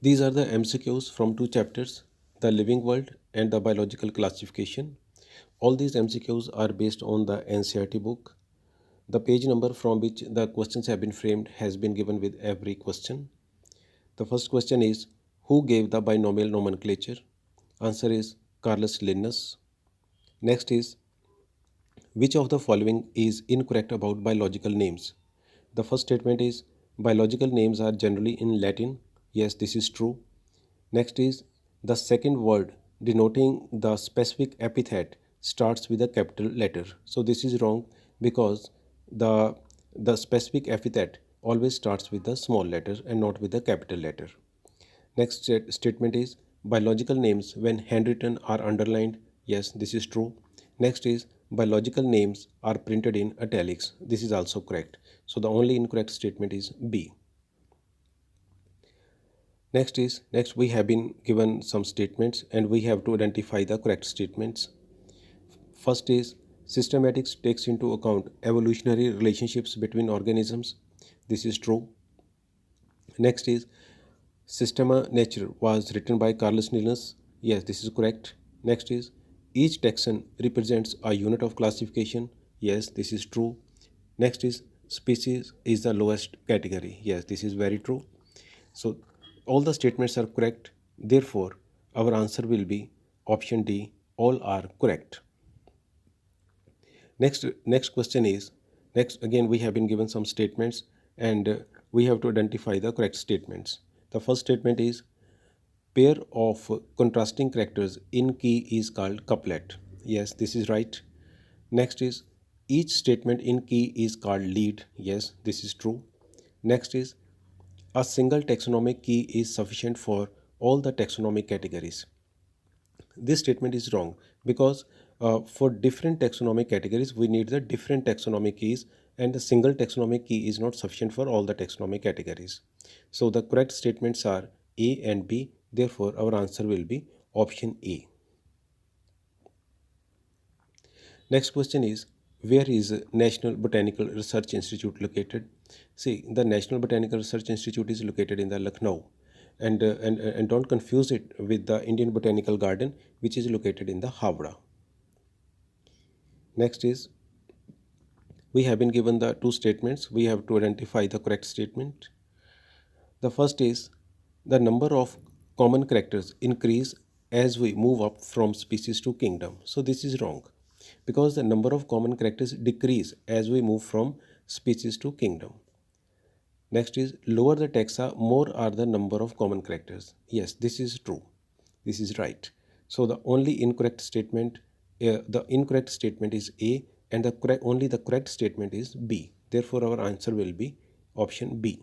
These are the MCQs from two chapters, the living world and the biological classification. All these MCQs are based on the NCERT book. The page number from which the questions have been framed has been given with every question. The first question is, who gave the binomial nomenclature? Answer is Carlos Linnaeus. Next is, which of the following is incorrect about biological names? The first statement is, biological names are generally in Latin. Yes, this is true. Next is, the second word denoting the specific epithet starts with a capital letter. So this is wrong because the, the specific epithet always starts with a small letter and not with a capital letter. Next statement is, biological names when handwritten are underlined. Yes, this is true. Next is, biological names are printed in italics. This is also correct. So the only incorrect statement is B. Next we have been given some statements and we have to identify the correct statements. First is, systematics takes into account evolutionary relationships between organisms. This is true. Next is, Systema Nature was written by Carlos Linnaeus. Yes, this is correct. Next is, each taxon represents a unit of classification. Yes, this is true. Next is, species is the lowest category. Yes, this is very true. So all the statements are correct. Therefore, our answer will be option D. All are correct. Next question is, next again we have been given some statements and we have to identify the correct statements. The first statement is, pair of contrasting characters in key is called couplet. Yes, this is right. Next is, each statement in key is called lead. Yes, this is true. Next is, a single taxonomic key is sufficient for all the taxonomic categories. This statement is wrong because for different taxonomic categories we need the different taxonomic keys and the single taxonomic key is not sufficient for all the taxonomic categories. So the correct statements are A and B. Therefore, our answer will be option A. Next question is, where is National Botanical Research Institute located? See, the National Botanical Research Institute is located in the Lucknow, and don't confuse it with the Indian Botanical Garden, which is located in the Howrah. Next is, we have been given the two statements. We have to identify the correct statement. The first is, the number of common characters increase as we move up from species to kingdom. So this is wrong because the number of common characters decrease as we move from species to kingdom. Next is, lower the taxa, more are the number of common characters. Yes, this is true. This is right. So the only incorrect statement, the incorrect statement is A, and only the correct statement is B. Therefore, our answer will be option B.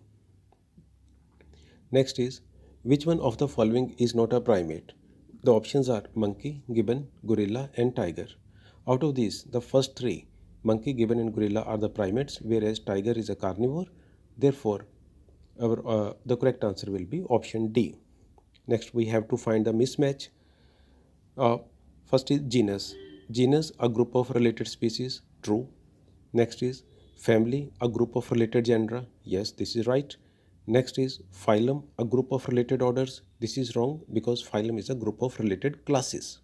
Next is, which one of the following is not a primate? The options are monkey, gibbon, gorilla, and tiger. Out of these, the first three, monkey, gibbon, and gorilla, are the primates, whereas tiger is a carnivore. Therefore, the correct answer will be option D. Next, we have to find the mismatch. Uh, First is genus. Genus, a group of related species. True. Next is family, a group of related genera. Yes, this is right. Next is phylum, a group of related orders. This is wrong because phylum is a group of related classes.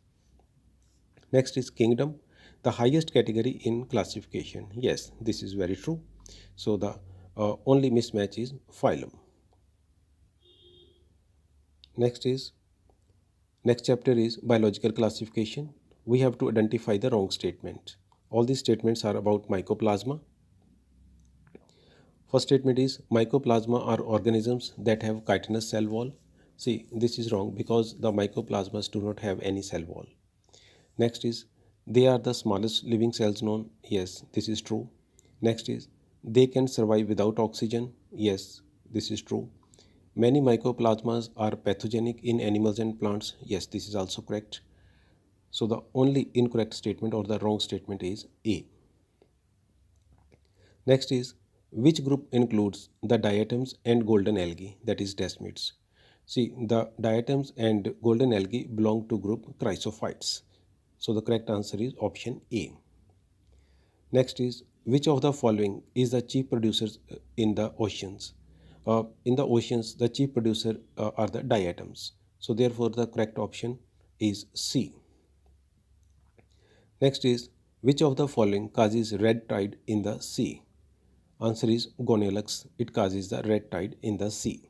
Next is kingdom, the highest category in classification. Yes, this is very true. So the only mismatch is phylum. Next chapter is biological classification. We have to identify the wrong statement. All these statements are about mycoplasma. First statement is, mycoplasma are organisms that have chitinous cell wall. See, this is wrong because the mycoplasmas do not have any cell wall. Next is, they are the smallest living cells known. Yes, this is true. Next is, they can survive without oxygen. Yes, this is true. Many mycoplasmas are pathogenic in animals and plants. Yes, this is also correct. So the only incorrect statement or the wrong statement is A. Next is, which group includes the diatoms and golden algae, that is desmids? See, the diatoms and golden algae belong to group chrysophytes. So the correct answer is option A. Next is, which of the following is the chief producers in the oceans? In the oceans, the chief producer are the diatoms. So therefore, the correct option is C. Next is, which of the following causes red tide in the sea? Answer is gonelux. It causes the red tide in the sea.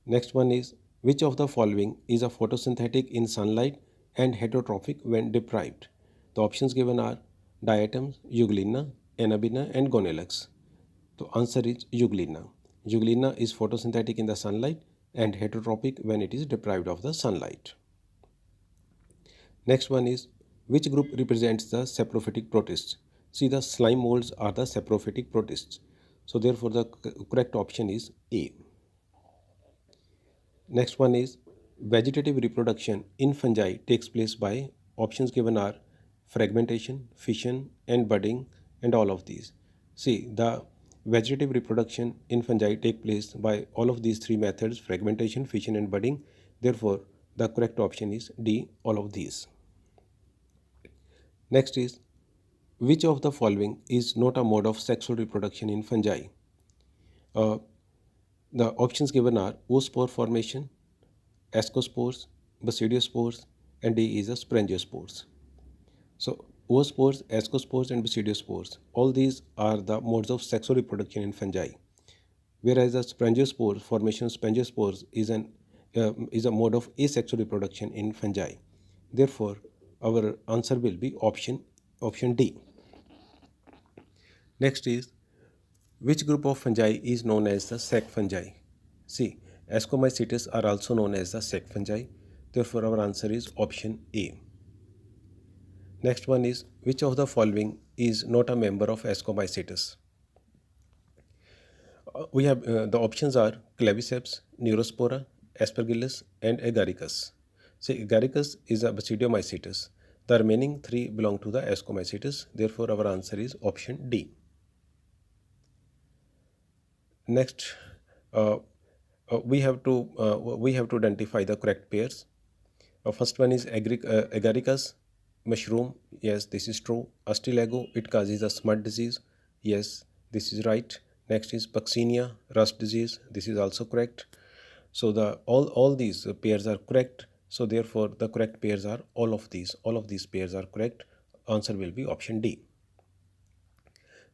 Next one is, which of the following is a photosynthetic in sunlight and heterotrophic when deprived? The options given are diatoms, euglena, anabina, and gonelux. The answer is euglena. Euglena is photosynthetic in the sunlight and heterotrophic when it is deprived of the sunlight. Next one is, which group represents the saprophytic protists? See, the slime molds are the saprophytic protists. So therefore the correct option is A. Next one is, vegetative reproduction in fungi takes place by, options given are fragmentation, fission, and budding, and all of these. See, the vegetative reproduction in fungi take place by all of these three methods: fragmentation, fission, and budding. Therefore, the correct option is D, all of these. Next is, which of the following is not a mode of sexual reproduction in fungi? Uh, the options given are oospore formation, ascospores, basidiospores, and D is a sprangiospores. So oospores, ascospores, and basidiospores, all these are the modes of sexual reproduction in fungi. Whereas the sprangiospore formation of sprangiospores is a mode of asexual reproduction in fungi. Therefore, our answer will be option D. Next is, which group of fungi is known as the sac fungi? See, Ascomycetes are also known as the sac fungi. Therefore, our answer is option A. Next one is, which of the following is not a member of Ascomycetes? We have the options are Claviceps, Neurospora, Aspergillus, and Agaricus. See, Agaricus is a Basidiomycetes. The remaining three belong to the Ascomycetes. Therefore, our answer is option D. Next, uh, we have to identify the correct pairs. First one is Agaricus mushroom. Yes, this is true. Astilago, it causes a smut disease. Yes, this is right. Next is Puccinia, rust disease. This is also correct. So the all these pairs are correct. So therefore, the correct pairs are all of these. All of these pairs are correct. Answer will be option D.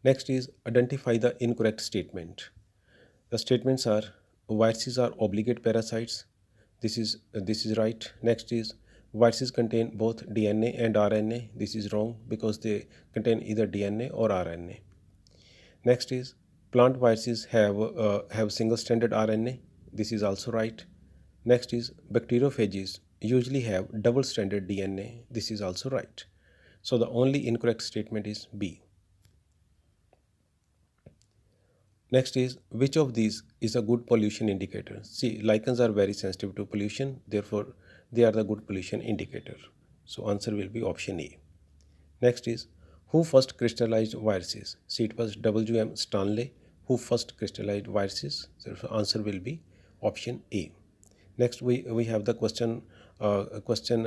Next is identify the incorrect statement. The statements are, viruses are obligate parasites. This is right. Next is, viruses contain both DNA and RNA. This is wrong because they contain either DNA or RNA. Next is, plant viruses have single-stranded RNA. This is also right. Next is, bacteriophages usually have double-stranded DNA. This is also right. So the only incorrect statement is B. Next is, which of these is a good pollution indicator? See, lichens are very sensitive to pollution, therefore they are the good pollution indicator. So answer will be option A. Next is, who first crystallized viruses? See, it was W.M. Stanley who first crystallized viruses. So answer will be option A. Next, we have the question assertion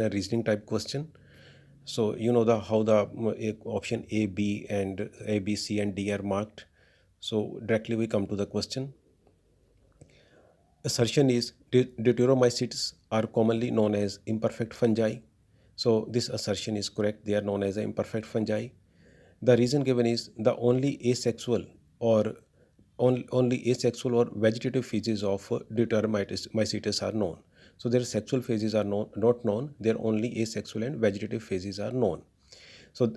and reasoning type question. So you know the how the option A, B, and A, B, C, and D are marked. So directly we come to the question. Assertion is, deuteromycetes are commonly known as imperfect fungi. So this assertion is correct. They are known as imperfect fungi. The reason given is the only asexual or only asexual or vegetative phases of deuteromycetes are known. So their sexual phases are not known. Their only asexual and vegetative phases are known. So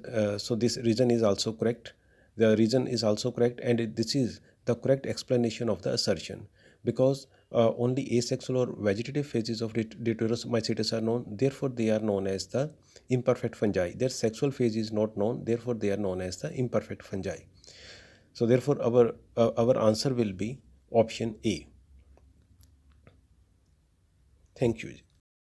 this reason is also correct. The reason is also correct, and this is the correct explanation of the assertion, because only asexual or vegetative phases of deuteromycetes are known. Therefore, they are known as the imperfect fungi. Their sexual phase is not known. Therefore, they are known as the imperfect fungi. So, therefore, our answer will be option A. Thank you.